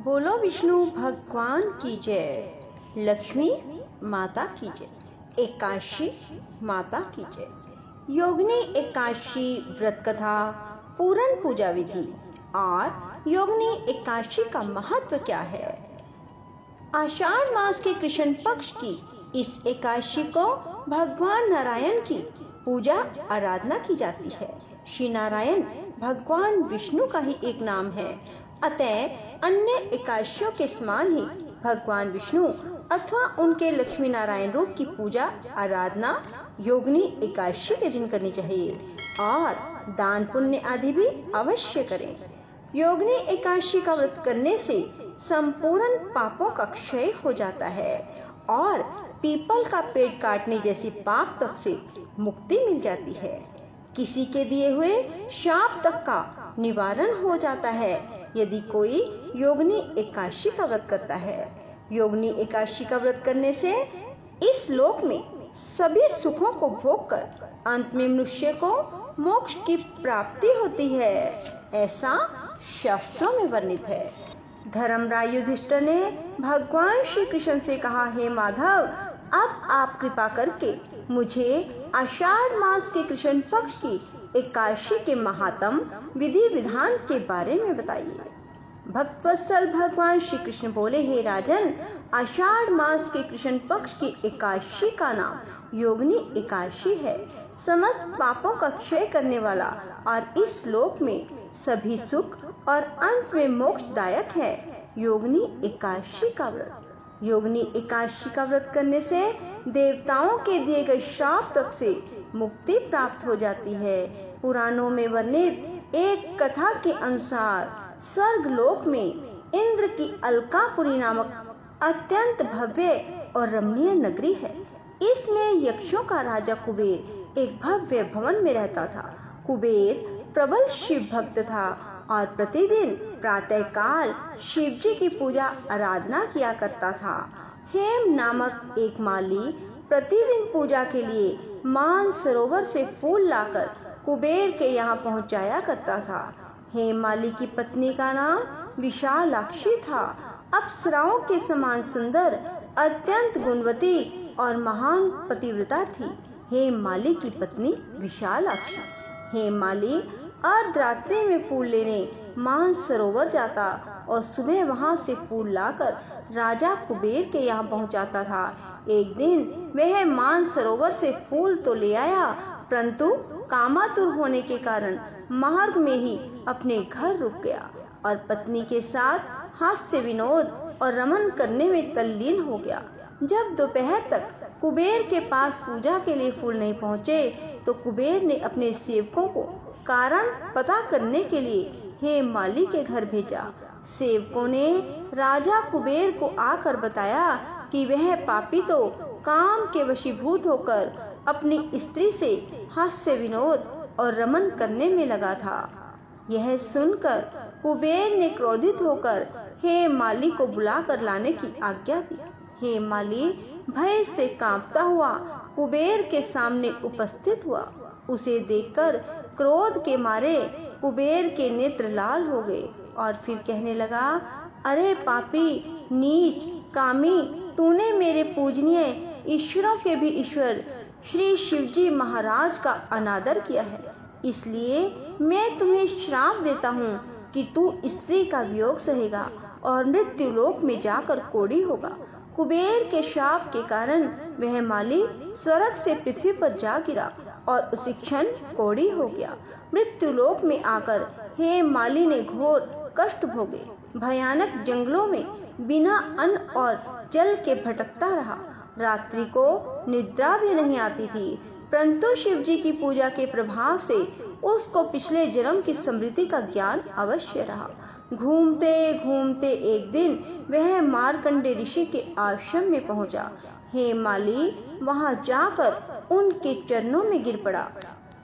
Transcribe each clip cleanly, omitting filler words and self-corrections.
बोलो विष्णु भगवान की जय, लक्ष्मी माता की जय, एकादशी माता की जय। योगिनी एकादशी व्रत कथा, पूरन पूजा विधि और योगिनी एकादशी का महत्व क्या है। आषाढ़ मास के कृष्ण पक्ष की इस एकादशी को भगवान नारायण की पूजा आराधना की जाती है। श्री नारायण भगवान विष्णु का ही एक नाम है, अतः अन्य एकादशियों के समान ही भगवान विष्णु अथवा उनके लक्ष्मी नारायण रूप की पूजा आराधना योगिनी एकादशी के दिन करनी चाहिए और दान पुण्य आदि भी अवश्य करें। योगिनी एकादशी का व्रत करने से संपूर्ण पापों का क्षय हो जाता है और पीपल का पेड़ काटने जैसी पाप तक से मुक्ति मिल जाती है। किसी के दिए हुए शाप तक का निवारण हो जाता है यदि कोई योगिनी एकादशी का व्रत करता है। योगिनी एकादशी का व्रत करने से इस लोक में सभी सुखों को भोग कर अंत में मनुष्य को मोक्ष की प्राप्ति होती है, ऐसा शास्त्रों में वर्णित है। धर्मराज युधिष्ठिर ने भगवान श्री कृष्ण से कहा, हे माधव, अब आप कृपा करके मुझे आषाढ़ मास के कृष्ण पक्ष की एकादशी के महात्म विधि विधान के बारे में बताइए। भक्तवत्सल भगवान श्री कृष्ण बोले, हे राजन, आषाढ़ मास के कृष्ण पक्ष की एकादशी का नाम योगिनी एकादशी है। समस्त पापों का क्षय करने वाला और इस लोक में सभी सुख और अंत में मोक्षदायक है योगिनी एकादशी का व्रत। योगिनी एकादशी का व्रत करने से देवताओं के दिए गए श्राप तक से मुक्ति प्राप्त हो जाती है। पुराणों में वर्णित एक कथा के अनुसार स्वर्ग लोक में इंद्र की अलकापुरी नामक अत्यंत भव्य और रमणीय नगरी है। इसमें यक्षों का राजा कुबेर एक भव्य भवन में रहता था। कुबेर प्रबल शिव भक्त था और प्रतिदिन प्रातः काल शिव जी की पूजा आराधना किया करता था। हेम नामक एक माली प्रतिदिन पूजा के लिए मान सरोवर से फूल लाकर कुबेर के यहाँ पहुँचाया करता था। हेम माली की पत्नी का नाम विशालाक्षी था। अप्सराओं के समान सुंदर, अत्यंत गुणवती और महान पतिव्रता थी हेम माली की पत्नी विशालाक्षी। हेम माली अर्धरात्रि में फूल लेने मान सरोवर जाता और सुबह वहां से फूल लाकर राजा कुबेर के यहाँ पहुंचाता था। एक दिन वह मान सरोवर से फूल तो ले आया, परंतु कामातुर होने के कारण मार्ग में ही अपने घर रुक गया और पत्नी के साथ हास्य विनोद और रमन करने में तल्लीन हो गया। जब दोपहर तक कुबेर के पास पूजा के लिए फूल नहीं पहुँचे तो कुबेर ने अपने सेवकों को कारण पता करने के लिए हेम माली के घर भेजा। सेवकों ने राजा कुबेर को आकर बताया कि वह पापी तो काम के वशीभूत होकर अपनी स्त्री से हास्य विनोद और रमन करने में लगा था। यह सुनकर कुबेर ने क्रोधित होकर हेम माली को बुलाकर लाने की आज्ञा दी। हेम माली भय से कांपता हुआ कुबेर के सामने उपस्थित हुआ। उसे देखकर क्रोध के मारे कुबेर के नेत्र लाल हो गए और फिर कहने लगा, अरे पापी, नीच, कामी, तूने मेरे पूजनीय ईश्वरों के भी ईश्वर श्री शिवजी महाराज का अनादर किया है, इसलिए मैं तुम्हें श्राप देता हूँ कि तू स्त्री का वियोग सहेगा और मृत्यु लोक में जाकर कोढ़ी होगा। कुबेर के शाप के कारण वह माली स्वर्ग से पृथ्वी पर जा गिरा और उसी क्षण कोढ़ी हो गया। मृत्यु लोक में आकर हेम माली ने घोर कष्ट भोगे। भयानक जंगलों में बिना अन्न और जल के भटकता रहा। रात्रि को निद्रा भी नहीं आती थी, परंतु शिव जी की पूजा के प्रभाव से उसको पिछले जन्म की स्मृति का ज्ञान अवश्य रहा। घूमते घूमते एक दिन वह मार्कंडे ऋषि के आश्रम में पहुंचा। हेम माली वहां जाकर उनके चरणों में गिर पड़ा।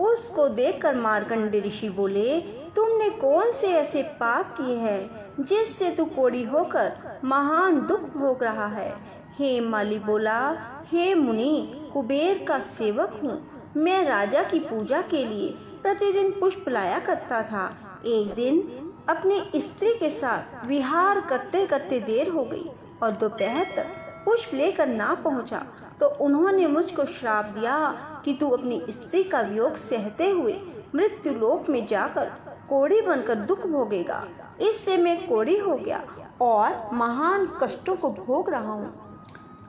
उसको देखकर मार्कंडे ऋषि बोले, तुमने कौन से ऐसे पाप किए हैं जिससे तू कोढ़ी होकर महान दुख भोग रहा है। हेम माली बोला, हे मुनि, कुबेर का सेवक हूँ। मैं राजा की पूजा के लिए प्रतिदिन पुष्प लाया करता था। एक दिन अपनी स्त्री के साथ विहार करते करते देर हो गई और दोपहर तक पुष्प लेकर ना पहुंचा तो उन्होंने मुझको श्राप दिया कि तू अपनी स्त्री का वियोग सहते हुए मृत्यु लोक में जाकर कोढ़ी बनकर दुख भोगेगा। इससे मैं कोढ़ी हो गया और महान कष्टों को भोग रहा हूँ।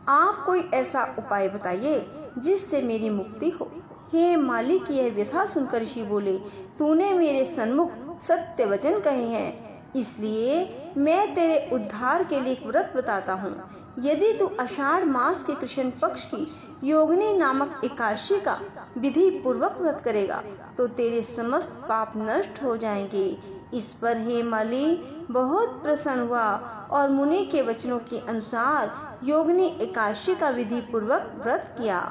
आप कोई ऐसा उपाय बताइए जिससे मेरी मुक्ति हो। हे मालिक, यह व्यथा सुनकर ऋषि बोले, तूने मेरे सन्मुख सत्य वचन कहे हैं, इसलिए मैं तेरे उद्धार के लिए एक व्रत बताता हूँ। यदि तू आषाढ़ मास के कृष्ण पक्ष की योगिनी नामक एकादशी का विधि पूर्वक व्रत करेगा तो तेरे समस्त पाप नष्ट हो जाएंगे। इस पर हे माली बहुत प्रसन्न हुआ और मुनि के वचनों के अनुसार योगिनी एकादशी का विधि पूर्वक व्रत किया,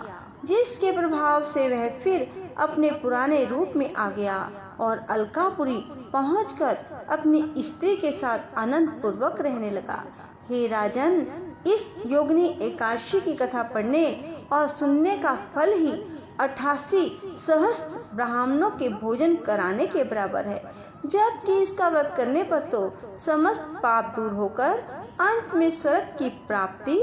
जिसके प्रभाव से वह फिर अपने पुराने रूप में आ गया और अलकापुरी पहुंचकर अपनी स्त्री के साथ आनंद पूर्वक रहने लगा। हे राजन, इस योगिनी एकादशी की कथा पढ़ने और सुनने का फल ही 88 सहस्त्र ब्राह्मणों के भोजन कराने के बराबर है, जबकि इसका व्रत करने पर तो समस्त पाप दूर होकर अंत में स्वर्ग की प्राप्ति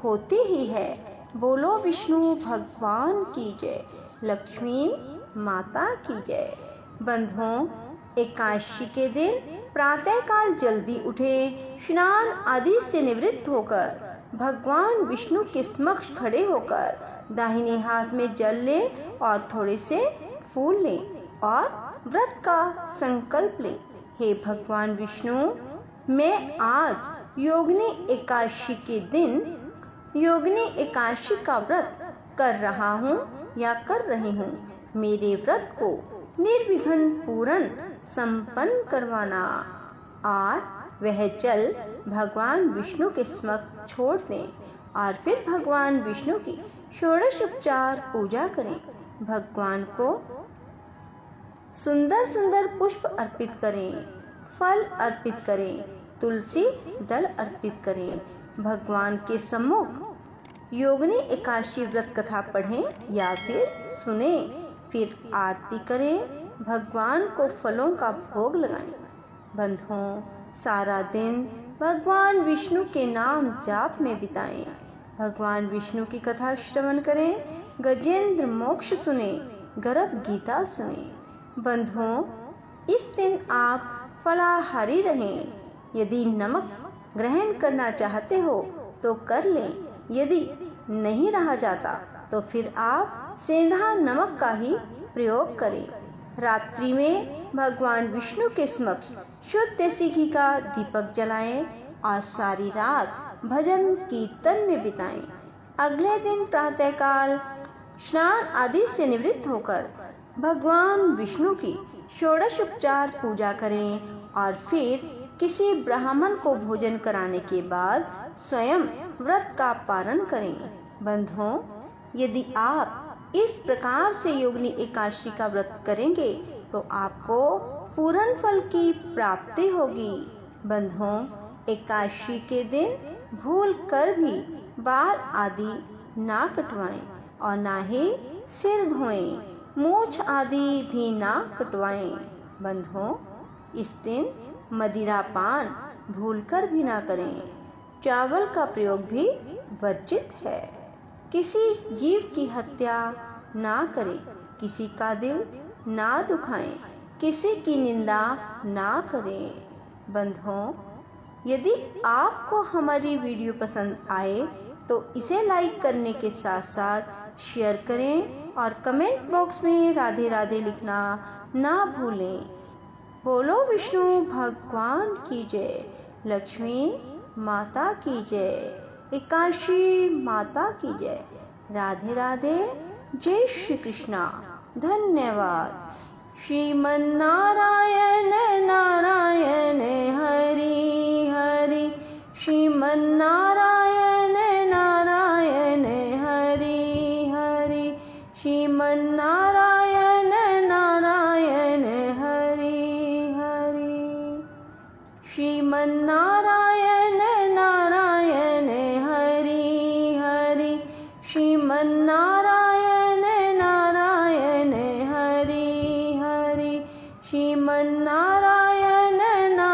होती ही है। बोलो विष्णु भगवान की जय, लक्ष्मी माता की जय। बंधुओं, एकादशी के दिन प्रातःकाल जल्दी उठे, स्नान आदि से निवृत्त होकर भगवान विष्णु के समक्ष खड़े होकर दाहिने हाथ में जल ले और थोड़े से फूल ले और व्रत का संकल्प ले। हे भगवान विष्णु, मैं आज योगिनी एकादशी के दिन योगिनी एकादशी का व्रत कर रहा हूँ या कर रही हूँ। मेरे व्रत को निर्विघ्न पूर्ण संपन्न करवाना। और वह जल भगवान विष्णु के समक्ष छोड़ दें और फिर भगवान विष्णु की षोडशोपचार पूजा करें। भगवान को सुंदर सुंदर पुष्प अर्पित करें, फल अर्पित करें, तुलसी दल अर्पित करें। भगवान के सम्मुख योगिनी एकादशी व्रत कथा पढ़ें या फिर सुने, फिर आरती करें, भगवान को फलों का भोग लगाएं। बंधुओं, सारा दिन भगवान विष्णु के नाम जाप में बिताएं। भगवान विष्णु की कथा श्रवण करें, गजेंद्र मोक्ष सुने, गर्भ गीता सुने। बंधुओं, इस दिन आप फलाहारी रहें। यदि नमक ग्रहण करना चाहते हो तो कर लें, यदि नहीं रहा जाता तो फिर आप सेंधा नमक का ही प्रयोग करें। रात्रि में भगवान विष्णु के समक्ष शुद्ध देसी घी का दीपक जलाएं और सारी रात भजन कीर्तन में बिताएं। अगले दिन प्रातःकाल स्नान आदि से निवृत्त होकर भगवान विष्णु की षोडशोपचार पूजा करें और फिर किसी ब्राह्मण को भोजन कराने के बाद स्वयं व्रत का पारण करें। बंधुओं, यदि आप इस प्रकार से योगिनी एकादशी का व्रत करेंगे तो आपको पूर्ण फल की प्राप्ति होगी। बंधुओं, एकादशी के दिन भूल कर भी बाल आदि ना कटवाएं और ना ही सिर धोएं, मूछ आदि भी ना कटवाएं। बंधुओं, इस दिन मदिरा पान भूलकर भी ना करें। चावल का प्रयोग भी वर्जित है। किसी जीव की हत्या ना करें, किसी का दिल ना दुखाएं, किसी की निंदा ना करें। बंधुओं, यदि आपको हमारी वीडियो पसंद आए तो इसे लाइक करने के साथ साथ शेयर करें और कमेंट बॉक्स में राधे राधे लिखना ना भूलें। बोलो विष्णु भगवान की जय, लक्ष्मी माता की जय, एकादशी माता की जय। राधे राधे, जय श्री कृष्णा। धन्यवाद। श्रीमन्नारायण नारायण हरि हरि, श्रीमन्नारायण नारायण हरि हरि, श्रीमन्नारायण नारायण हरि हरि, श्रीमन्नारायण नारायण हरि हरि, श्रीमन्नारायण नारायण हरि हरि, श्रीमन्नारायण नारायण